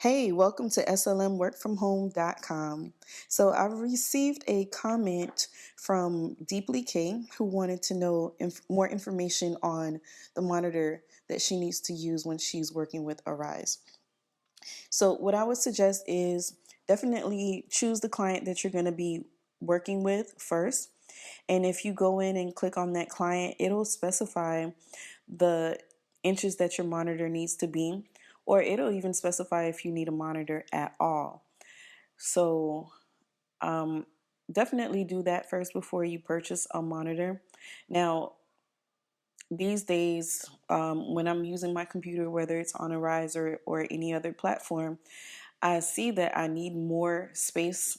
Hey, welcome to slmworkfromhome.com. So I've received a comment from Deeply K who wanted to know more information on the monitor that she needs to use when she's working with Arise. So what I would suggest is definitely choose the client that you're going to be working with first. And if you go in and click on that client, it'll specify the inches that your monitor needs to be, or it'll even specify if you need a monitor at all. So definitely do that first before you purchase a monitor. Now, these days, when I'm using my computer, whether it's on Arise or any other platform, I see that I need more space,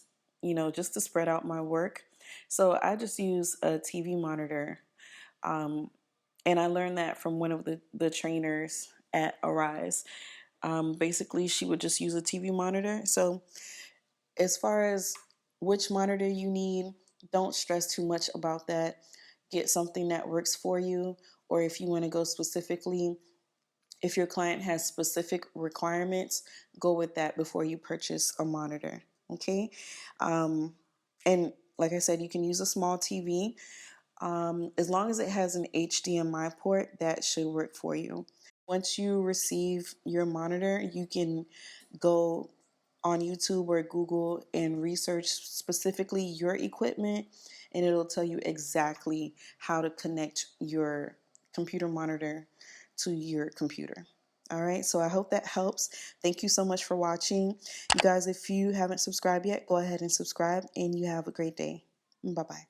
just to spread out my work. So I just use a TV monitor. Um, and I learned that from one of the trainers at Arise. Basically, she would just use a TV monitor. So as far as which monitor you need, don't stress too much about that. Get something that works for you, or if you want to go specifically, if your client has specific requirements, go with that before you purchase a monitor. Okay. And like I said, you can use a small TV. As long as it has an HDMI port, that should work for you. Once you receive your monitor, you can go on YouTube or Google and research specifically your equipment, and it'll tell you exactly how to connect your computer monitor to your computer. All right, so I hope that helps. Thank you so much for watching. You guys, if you haven't subscribed yet, go ahead and subscribe, and you have a great day. Bye-bye.